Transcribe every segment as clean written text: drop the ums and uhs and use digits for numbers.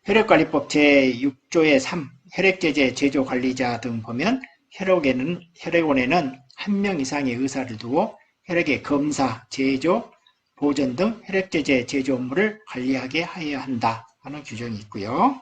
혈액관리법 제6조의 3, 혈액제제 제조관리자 등 보면 혈액원에는 한 명 이상의 의사를 두고 혈액의 검사, 제조, 보존 등 혈액제제 제조 업무를 관리하게 하여야 한다 하는 규정이 있고요.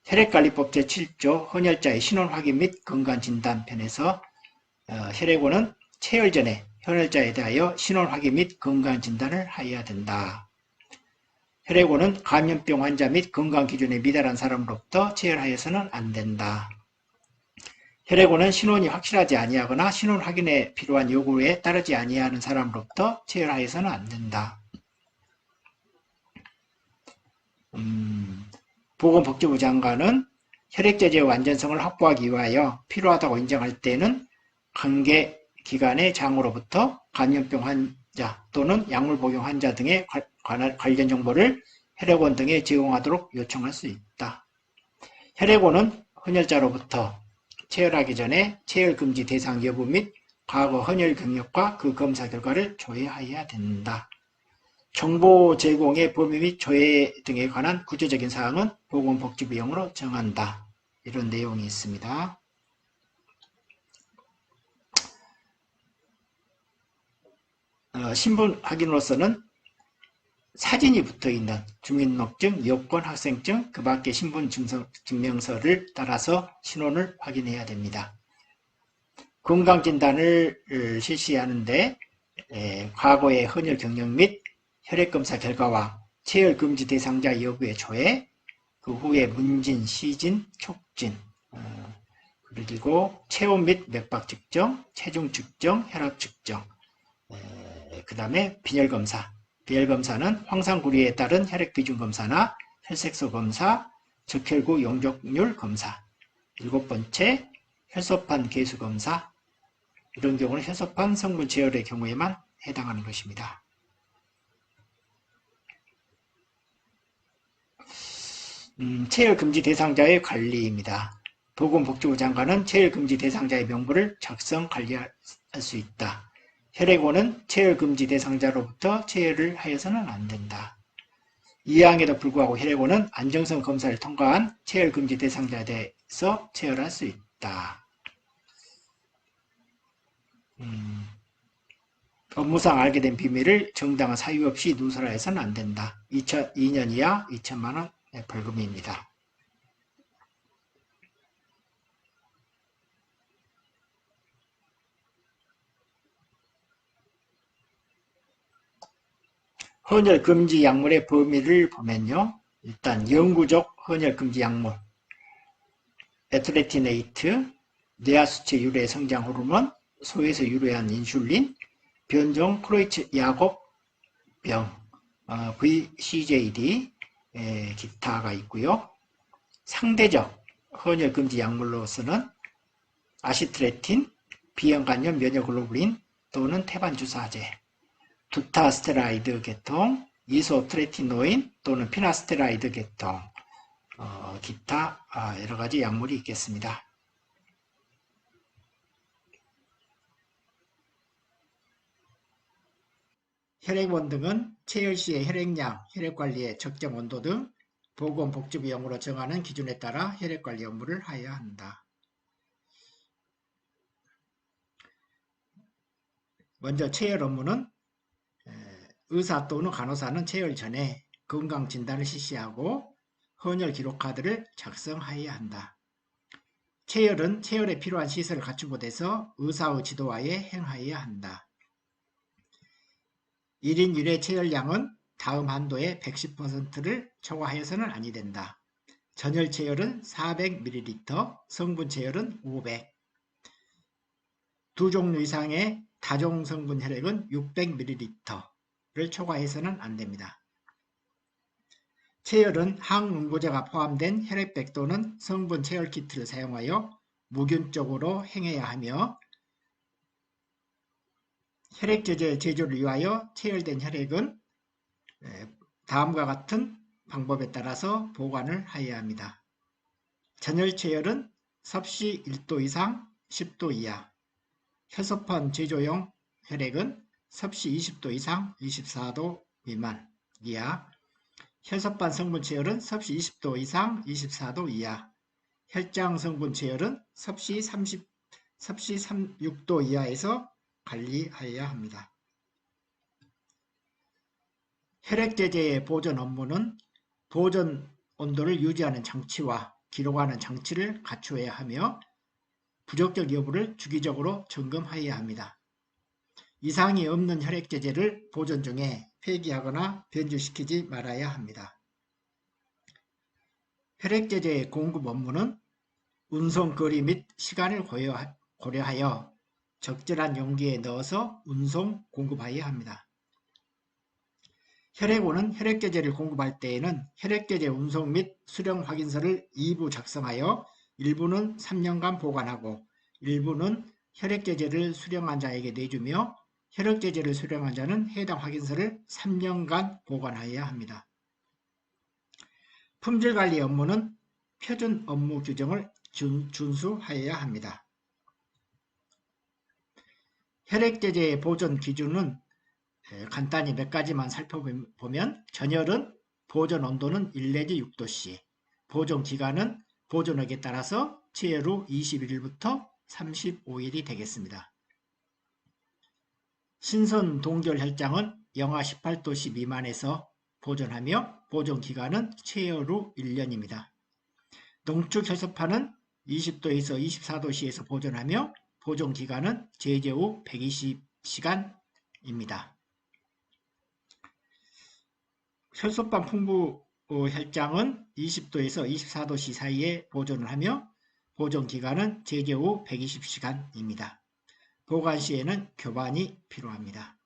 혈액관리법 제7조 헌혈자의 신원 확인 및 건강진단편에서 혈액원은 체열 전에 헌혈자에 대하여 신원 확인 및 건강진단을 하여야 된다. 혈액원은 감염병 환자 및 건강기준에 미달한 사람으로부터 체열하여서는 안 된다. 혈액원은 신원이 확실하지 아니하거나 신원 확인에 필요한 요구에 따르지 아니하는 사람으로부터 체열하여서는 안 된다. 보건복지부 장관은 혈액제제의 완전성을 확보하기 위하여 필요하다고 인정할 때는 관계 기관의 장으로부터 감염병 환자 또는 약물 복용 환자 등의 관련 정보를 혈액원 등에 제공하도록 요청할 수 있다. 혈액원은 헌혈자로부터 체열하기 전에 체열 금지 대상 여부 및 과거 헌혈 경력과 그 검사 결과를 조회하여야 된다. 정보 제공의 범위 및 조회 등에 관한 구체적인 사항은 보건복지부령으로 정한다. 이런 내용이 있습니다. 신분 확인으로서는 사진이 붙어있는 주민등록증, 여권, 학생증, 그 밖의 신분 증명서를 따라서 신원을 확인해야 됩니다. 건강진단을 실시하는데 과거의 헌혈 경력 및 혈액검사 결과와 체열금지 대상자 여부의 조회, 그 후에 문진, 시진, 촉진, 그리고 체온 및 맥박 측정, 체중 측정, 혈압 측정, 그 다음에 빈혈검사. 빈혈검사는 황산구리에 따른 혈액비중 검사나 혈색소 검사, 적혈구 용적률 검사. 7번째, 혈소판 개수 검사. 이런 경우는 혈소판 성분 제열의 경우에만 해당하는 것입니다. 체열금지 대상자의 관리입니다. 보건복지부 장관은 체열금지 대상자의 명부를 작성 관리할 수 있다. 혈액원은 체열금지 대상자로부터 체열을 하여서는 안 된다. 이항에도 불구하고 혈액원은 안정성 검사를 통과한 체열금지 대상자에 대해서 체열할 수 있다. 업무상 알게 된 비밀을 정당한 사유 없이 누설하여서는 안 된다. 2년 이하 2천만 원 벌금입니다. 헌혈 금지 약물의 범위를 보면요. 일단 영구적 헌혈 금지 약물, 에트레티네이트, 뇌하수체 유래 성장 호르몬, 소에서 유래한 인슐린, 변종 크로이츠 야곱병, VCJD, 기타가 있고요. 상대적 헌혈 금지 약물로서는 아시트레틴, 비형간염 면역글로불린 또는 태반주사제, 두타스테라이드 계통, 이소트레티노인 또는 피나스테라이드 계통, 기타 여러가지 약물이 있겠습니다. 혈액원 등은 체열 시의 혈액량, 혈액관리의 적정 온도 등 보건복지부령으로 정하는 기준에 따라 혈액관리 업무를 하여야 한다. 먼저 체열 업무는 의사 또는 간호사는 체열 전에 건강진단을 실시하고 헌혈 기록카드를 작성하여야 한다. 체열은 체열에 필요한 시설을 갖춘 곳에서 의사의 지도하에 행하여야 한다. 1인 1회 체열량은 다음 한도의 110%를 초과하여서는 아니 된다. 전열 체열은 400ml, 성분 체열은 500. 두 종류 이상의 다종 성분 혈액은 600ml를 초과해서는 안 됩니다. 체열은 항응고제가 포함된 혈액백 또는 성분 체열 키트를 사용하여 무균적으로 행해야 하며 혈액제제 제조를 위하여 체열된 혈액은 다음과 같은 방법에 따라서 보관을 하여야 합니다. 전열 체열은 섭씨 1도 이상 10도 이하, 혈소판 제조용 혈액은 섭씨 20도 이상 24도 미만 이하, 혈소판 성분 체열은 섭씨 20도 이상 24도 이하, 혈장 성분 체열은 섭씨 36도 이하에서 관리하여야 합니다. 혈액제제의 보존 업무는 보존 온도를 유지하는 장치와 기록하는 장치를 갖추어야 하며 부적격 여부를 주기적으로 점검하여야 합니다. 이상이 없는 혈액제제를 보존 중에 폐기하거나 변질시키지 말아야 합니다. 혈액제제의 공급 업무는 운송 거리 및 시간을 고려하여 적절한 용기에 넣어서 운송, 공급하여야 합니다. 혈액원은 혈액제제를 공급할 때에는 혈액제제 운송 및 수령 확인서를 2부 작성하여 일부는 3년간 보관하고 일부는 혈액제제를 수령한 자에게 내주며 혈액제제를 수령한 자는 해당 확인서를 3년간 보관하여야 합니다. 품질관리 업무는 표준 업무 규정을 준수하여야 합니다. 혈액제제의 보존 기준은 간단히 몇 가지만 살펴보면 전열은 보존 온도는 1 내지 6도씨, 보존 기간은 보존액에 따라서 체열 후 21일부터 35일이 되겠습니다. 신선 동결 혈장은 영하 18도씨 미만에서 보존하며 보존 기간은 체열 후 1년입니다. 농축 혈소판은 20도에서 24도씨에서 보존하며 보존 기간은 제제 후 120시간입니다. 혈소판 풍부 혈장은 20도에서 24도씨 사이에 보존을 하며 보존 기간은 제제 후 120시간입니다. 보관 시에는 교반이 필요합니다.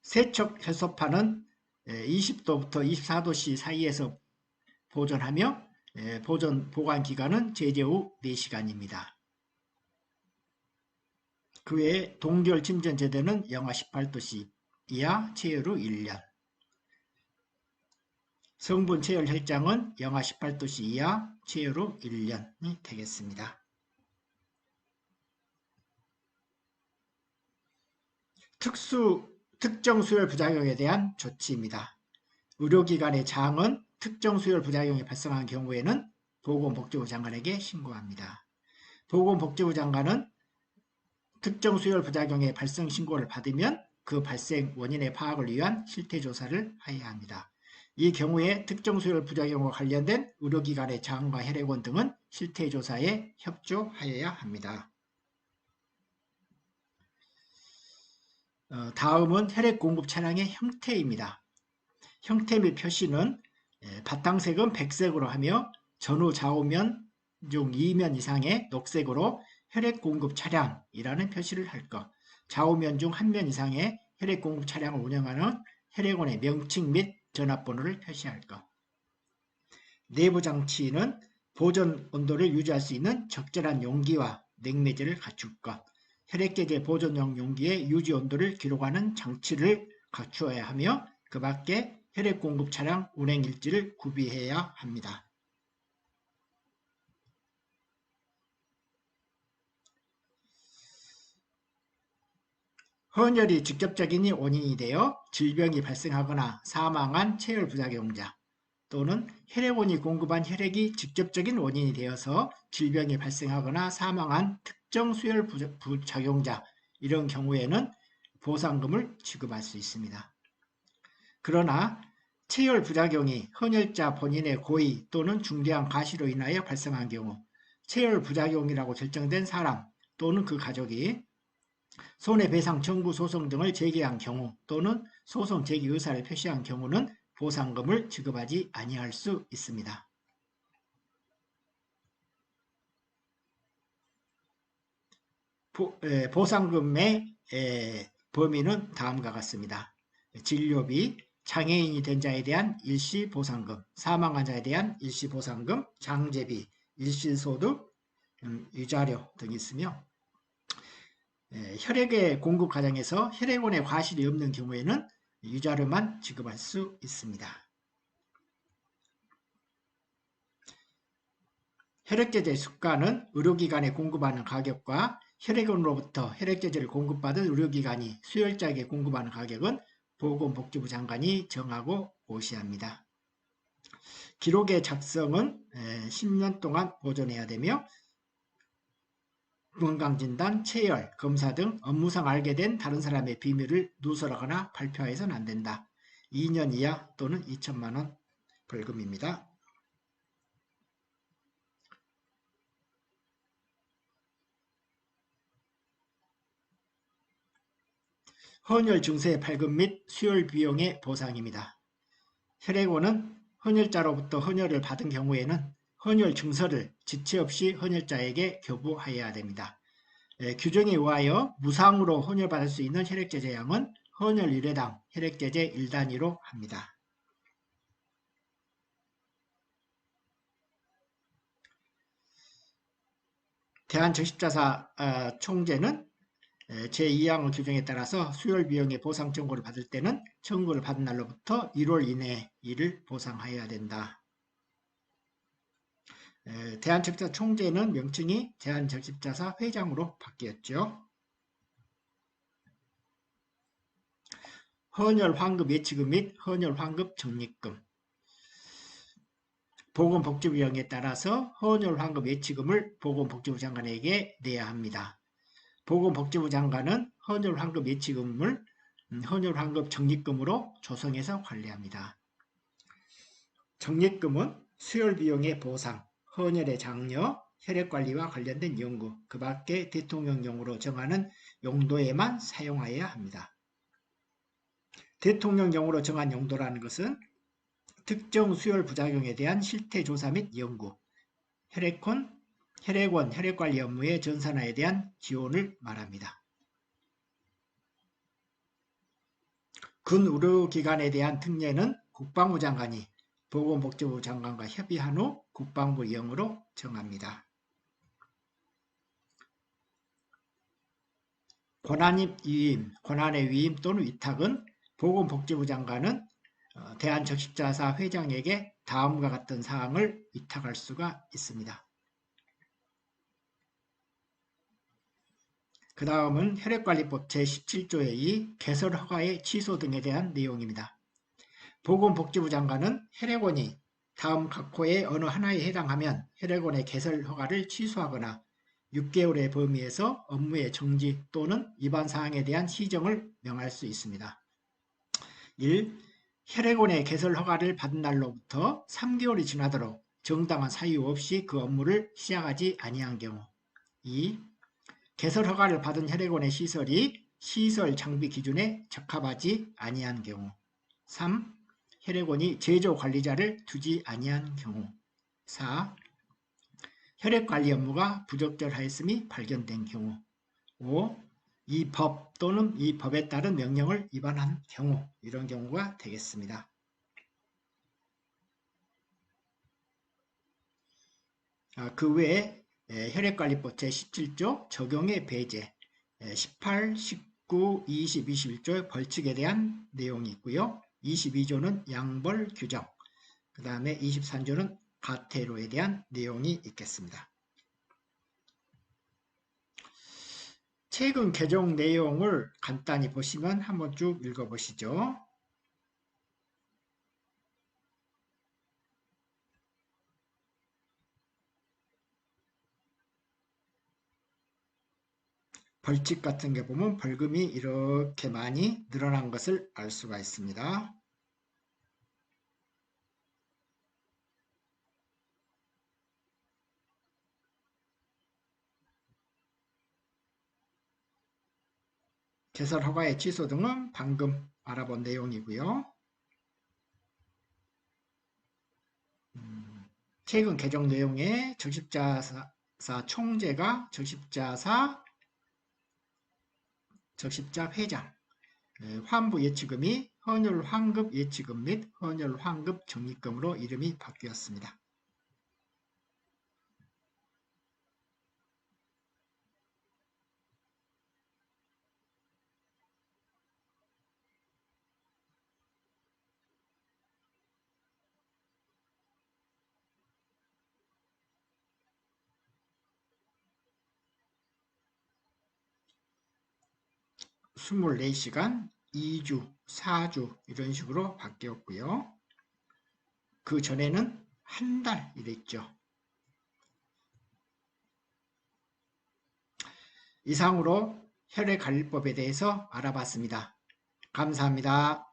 세척 혈소판은 20도부터 24도씨 사이에서 보존하며 보관 기간은 제제 후 4시간입니다. 그 외에 동결 침전 제대는 영하 18도씨 이하 체열 후 1년, 성분 체열 혈장은 영하 18도씨 이하 체열 후 1년이 되겠습니다. 특정 수혈 부작용에 대한 조치입니다. 의료기관의 장은 특정 수혈 부작용이 발생한 경우에는 보건복지부 장관에게 신고합니다. 보건복지부 장관은 특정 수혈 부작용의 발생 신고를 받으면 그 발생 원인의 파악을 위한 실태조사를 해야 합니다. 이 경우에 특정 수혈 부작용과 관련된 의료기관의 장과 혈액원 등은 실태조사에 협조하여야 합니다. 다음은 혈액 공급 차량의 형태입니다. 형태 및 표시는 바탕색은 백색으로 하며 전후 좌우면 중 2면 이상의 녹색으로 혈액 공급 차량이라는 표시를 할 것, 좌우면 중 1면 이상의 혈액 공급 차량을 운영하는 혈액원의 명칭 및 전화번호를 표시할 것. 내부 장치는 보존 온도를 유지할 수 있는 적절한 용기와 냉매질을 갖출 것, 혈액제제 보존용 용기의 유지 온도를 기록하는 장치를 갖추어야 하며 그 밖에 혈액 공급 차량 운행 일지를 구비해야 합니다. 헌혈이 직접적인 원인이 되어 질병이 발생하거나 사망한 체열 부작용자 또는 혈액원이 공급한 혈액이 직접적인 원인이 되어서 질병이 발생하거나 사망한 특정 수혈 부작용자 이런 경우에는 보상금을 지급할 수 있습니다. 그러나 체열 부작용이 헌혈자 본인의 고의 또는 중대한 가시로 인하여 발생한 경우 체열 부작용이라고 결정된 사람 또는 그 가족이 손해배상 청구 소송 등을 제기한 경우 또는 소송 제기 의사를 표시한 경우는 보상금을 지급하지 아니할 수 있습니다. 보상금의 범위는 다음과 같습니다. 진료비, 장애인이 된 자에 대한 일시보상금, 사망한 자에 대한 일시보상금, 장제비, 일시소득, 위자료 등이 있으며 혈액의 공급 과정에서 혈액원의 과실이 없는 경우에는 위자료만 지급할 수 있습니다. 혈액제제 수가는 의료기관에 공급하는 가격과 혈액원으로부터 혈액제제를 공급받은 의료기관이 수혈자에게 공급하는 가격은 보건복지부 장관이 정하고 고시합니다. 기록의 작성은 10년 동안 보존해야 되며 건강진단, 체열, 검사 등 업무상 알게 된 다른 사람의 비밀을 누설하거나 발표해서는 안 된다. 2년 이하 또는 2천만 원 벌금입니다. 헌혈 증세의 발급 및 수혈 비용의 보상입니다. 혈액원은 헌혈자로부터 헌혈을 받은 경우에는 헌혈 증서를 지체 없이 헌혈자에게 교부하여야 됩니다. 규정에 의하여 무상으로 헌혈받을 수 있는 혈액제제 양은 헌혈 1회당 혈액제제 1단위로 합니다. 대한적십자사 총재는 제2항의 규정에 따라서 수혈 비용의 보상 청구를 받을 때는 청구를 받은 날로부터 1월 이내에 이를 보상하여야 된다. 대한적십자사 총재는 명칭이 대한적십자사 회장으로 바뀌었죠. 헌혈 환급 예치금 및 헌혈 환급 적립금. 보건복지부령에 따라서 헌혈 환급 예치금을 보건복지부 장관에게 내야 합니다. 보건복지부 장관은 헌혈 환급 예치금을 헌혈 환급 적립금으로 조성해서 관리합니다. 적립금은 수혈 비용의 보상, 헌혈의 장려, 혈액관리와 관련된 연구, 그 밖에 대통령령으로 정하는 용도에만 사용하여야 합니다. 대통령령으로 정한 용도라는 것은 특정 수혈 부작용에 대한 실태조사 및 연구, 혈액원, 혈액관리 업무의 전산화에 대한 지원을 말합니다. 군 의료기관에 대한 특례는 국방부 장관이 보건복지부 장관과 협의한 후 국방부령으로 정합니다. 권한의 위임 또는 위탁은 보건복지부 장관은 대한적십자사 회장에게 다음과 같은 사항을 위탁할 수가 있습니다. 그 다음은 혈액관리법 제17조의 2 개설 허가의 취소 등에 대한 내용입니다. 보건복지부 장관은 혈액원이 다음 각호의 어느 하나에 해당하면 혈액원의 개설 허가를 취소하거나 6개월의 범위에서 업무의 정지 또는 위반 사항에 대한 시정을 명할 수 있습니다. 1. 혈액원의 개설 허가를 받은 날로부터 3개월이 지나도록 정당한 사유 없이 그 업무를 시작하지 아니한 경우. 2. 개설 허가를 받은 혈액원의 시설이 시설 장비 기준에 적합하지 아니한 경우. 3. 혈액원이 제조 관리자를 두지 아니한 경우. 4. 혈액관리 업무가 부적절하였음이 발견된 경우. 5. 이 법 또는 이 법에 따른 명령을 위반한 경우, 이런 경우가 되겠습니다. 그 외에 혈액관리법 제17조 적용의 배제, 18, 19, 20, 21조의 벌칙에 대한 내용이 있고요. 22조는 양벌 규정, 그 다음에 23조는 가태료에 대한 내용이 있겠습니다. 최근 개정 내용을 간단히 보시면 한번 쭉 읽어보시죠. 벌칙 같은 게 보면 벌금이 이렇게 많이 늘어난 것을 알 수가 있습니다. 개설 허가의 취소 등은 방금 알아본 내용이고요. 최근 개정 내용에 적십자사 총재가 적십자 회장, 환부 예치금이 헌혈 환급 예치금 및 헌혈 환급 적립금으로 이름이 바뀌었습니다. 24시간, 2주, 4주 이런 식으로 바뀌었고요. 그 전에는 한 달 이랬죠. 이상으로 혈액관리법에 대해서 알아봤습니다. 감사합니다.